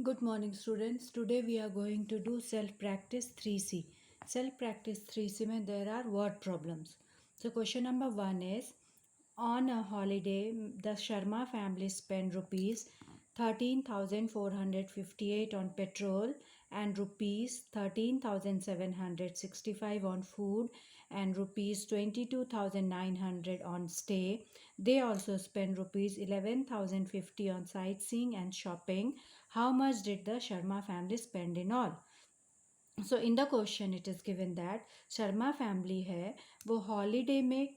Good morning, students. Today we are going to do self-practice 3C. Self-practice 3C mein there are word problems. So question number 1 is, on a holiday, the Sharma family spent rupees 13,458 on petrol and rupees 13,765 on food and rupees 22,900 on stay. They also spent rupees 11,050 on sightseeing and shopping. How much did the Sharma family spend in all? So in the question it is given that Sharma family है वो holiday में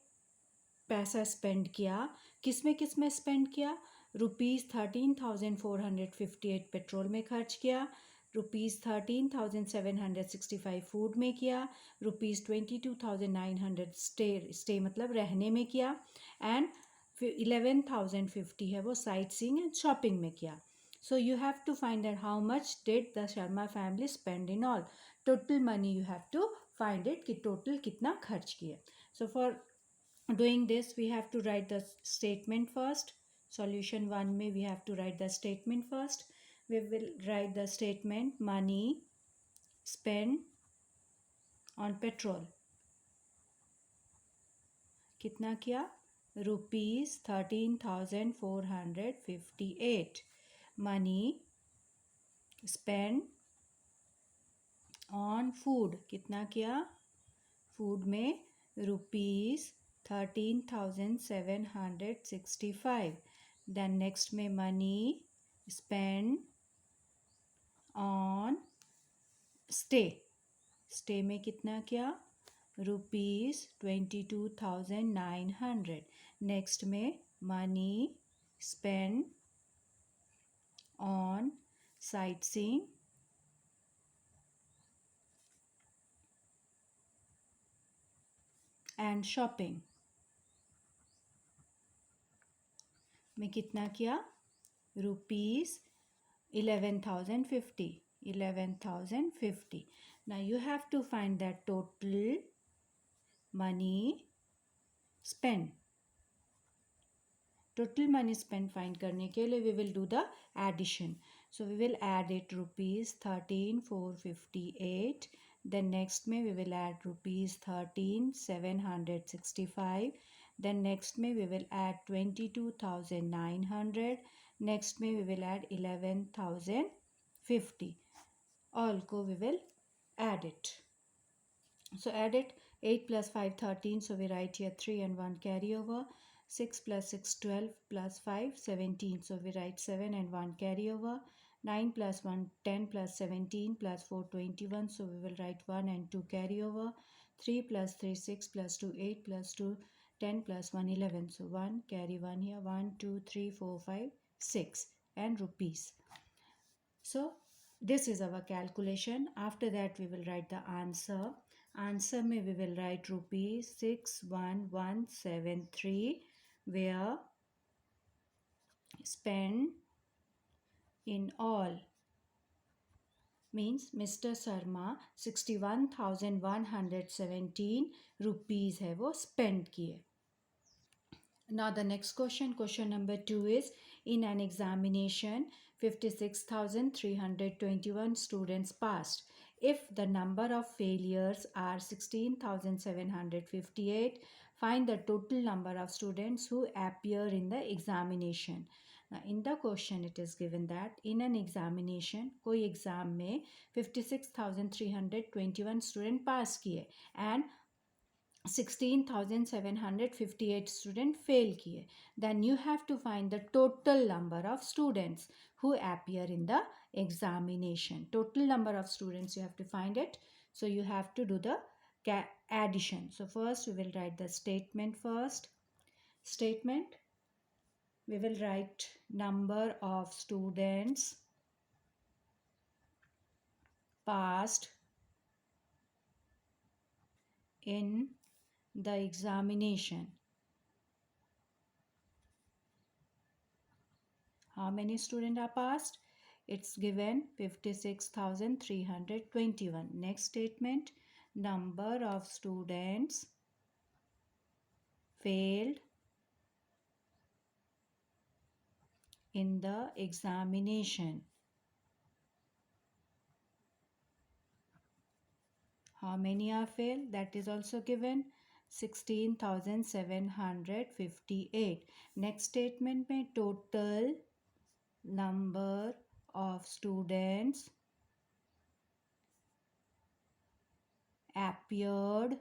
पैसा spend किया. किस में spend किया? ₹13,458 petrol में खर्च किया, ₹13,765 फूड में किया, ₹22,900 स्टे मतलब रहने में किया एंड 11,050 है वो साइट सीइंग एंड शॉपिंग में किया. So you have to find out how much did the Sharma family spend in all. Total money you have to find it कि total कितना खर्च किए. So for doing this we have to write the statement first. Solution 1 में we have to write the statement first. We will write the statement money spent on petrol. कितना किया? ₹13,458. Money spent on food. कितना किया? Food में ₹13,765. Then next में money spent on stay. Stay में कितना किया? ₹22,900. Next में money spent on sightseeing and shopping में कितना किया? ₹11,050. 11,050. Now you have to find that total money spent. Total money spent find करने के लिए we will do the addition. So we will add it ₹13,458. Then next में we will add ₹13,765. Then next में we will add 22,900. Next में we will add 11,050. All को we will add it. So add it. 8 plus 5 13. So we write here 3 and 1 carry over. 6 plus 6 12 plus 5 17. So we write 7 and 1 carry over. 9 plus 1 10 plus 17 plus 4 21. So we will write 1 and 2 carry over. 3 plus 3 6 plus 2 8 plus 2 10 plus 1 11. So 1 carry 1 here. 1 2 3 4 5 6 and rupees. So this is our calculation. After that we will write the answer. Answer में we will write ₹61173 where spent in all means Mr. Sharma 61,117 rupees है वो spend किए. Now the next question number 2 is, in an examination 56,321 students passed. If the number of failures are 16,758, find the total number of students who appear in the examination. Now in the question it is given that in an examination कोई exam में 56,321 student पास किए and 16,758 students fail किए. Then you have to find the total number of students who appear in the examination. Total number of students you have to find it. So you have to do the addition. So first we will write the statement first. Statement, we will write number of students passed in the examination. How many students are passed? It's given 56,321. Next statement, number of students failed in the examination. How many are failed? That is also given. 16,758. Next statement में total number of students appeared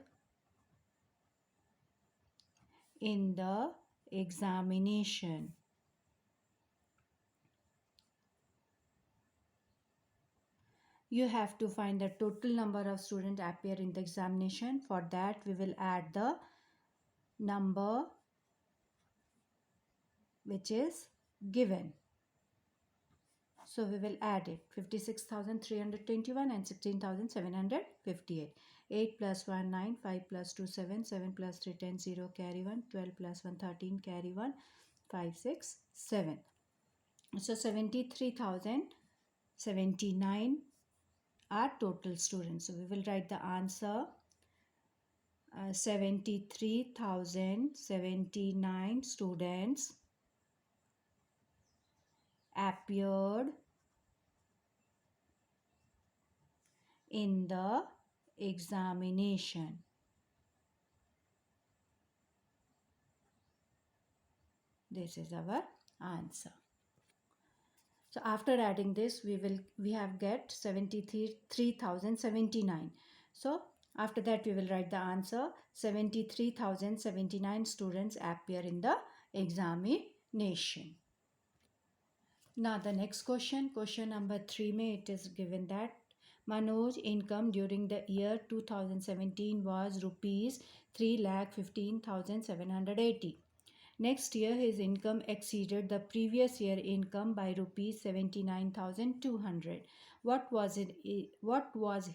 in the examination. You have to find the total number of students appear in the examination. For that, we will add the number which is given. So we will add it. 56,321 and 16,758. 8 plus 1, 9. 5 plus 2, 7. 7 plus 3, 10. 0, carry 1. 12 plus 1, 13. Carry 1. 5, 6, 7. So 73,079 are total students. So we will write the answer. 73,079 students appeared in the examination. This is our answer. So after adding this, we have get 73,079. So after that, we will write the answer. 73,079 students appear in the examination. Now the next question number 3 में it is given that Manoj income during the year 2017 was rupees 3,15,780. Next year his income exceeded the previous year income by rupees 79,200. What was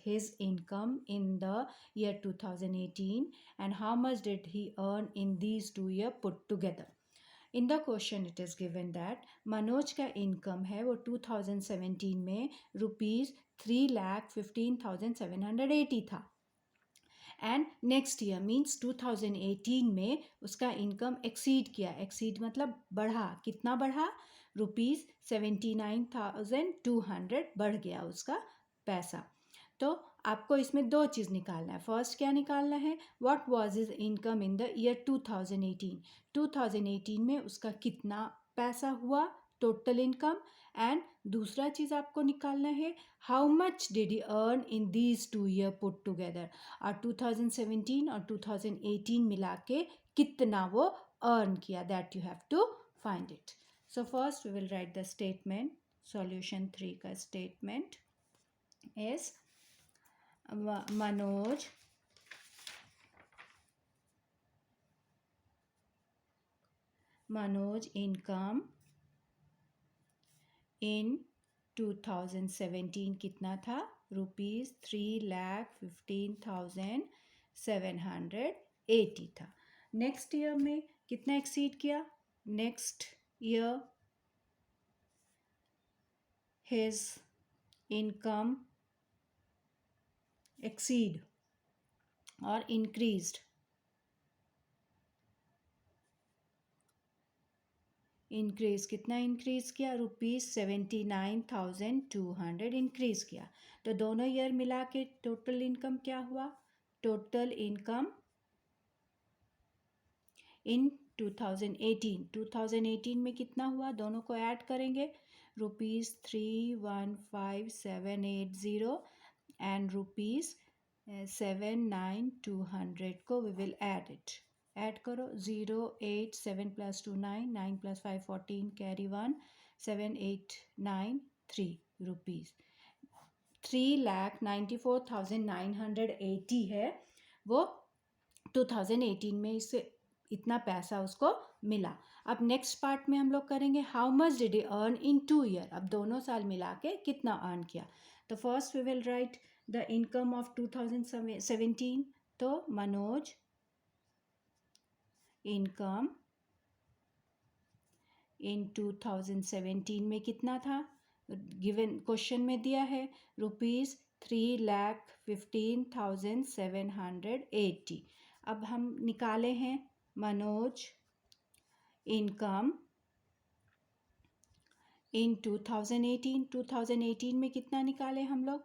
his income in the year 2018 and how much did he earn in these 2 years put together? In the question it is given that Manoj का income है वो 2017 में ₹3,15,780 था and next year means 2018 में उसका income exceed किया. Exceed मतलब बढ़ा. कितना बढ़ा? ₹79,200 बढ़ गया उसका पैसा. तो आपको इसमें दो चीज़ निकालना है. फर्स्ट क्या निकालना है? What was his income in the year 2018. 2018 में उसका कितना पैसा हुआ टोटल इनकम. एंड दूसरा चीज़ आपको निकालना है how much did he earn in these 2 year put together. और 2017 और 2018 मिला के कितना वो अर्न किया. That you have to find it. So first we will write the statement. Solution 3 का statement is Manoj income in 2017 कितना था? ₹3,15,780 था. नेक्स्ट ईयर में कितना एक्सीड किया? Next year his income exceed और इंक्रीज्ड. इंक्रीज कितना इंक्रीज किया? ₹79,200 इंक्रीज किया. तो दोनों ईयर मिला के टोटल इनकम क्या हुआ? टोटल इनकम इन 2018 में कितना हुआ? दोनों को ऐड करेंगे. ₹315,780 एंड ₹79200 को we will add it. Add करो. 0 8 7 plus 2 9 9 plus 5 14 carry 1 7,893 rupees. 3,94,980 है वो 2018 में इससे इतना पैसा उसको मिला. अब नेक्स्ट पार्ट में हम लोग करेंगे how much did he earn in 2 year. अब दोनों साल मिला के कितना अर्न किया. तो first we will write the income of 2017. तो मनोज इनकम इन 2017 में कितना था? गिवन क्वेश्चन में दिया है ₹3,15,780. अब हम निकाले हैं मनोज इनकम इन 2018 में कितना निकाले हम लोग?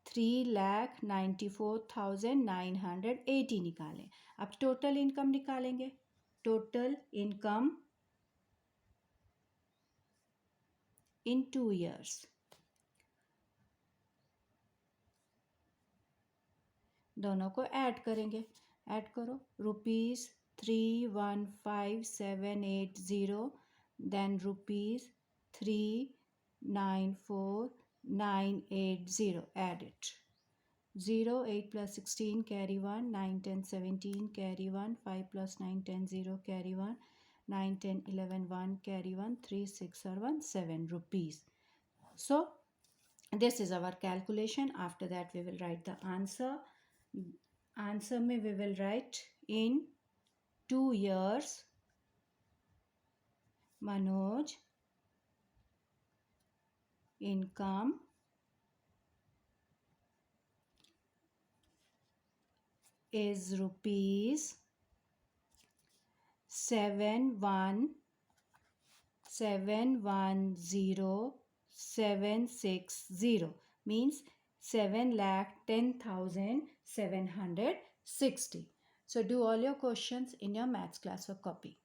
3,94,980 निकालें. अब टोटल इनकम निकालेंगे. Total income in 2 years. दोनों को ऐड करेंगे. ऐड करो. ₹315,780 then ₹394,980. Add it. 0, 8 plus 16 carry 1, 9, 10, 17 carry 1, 5 plus 9, 10, 0 carry 1, 9, 10, 11, 1 carry 1, 3, 6 or 1, 7 rupees. So this is our calculation. After that we will write the answer. Answer me we will write in 2 years Manoj income is rupees 7,107,760 means 7,10,760. So do all your questions in your maths class or copy.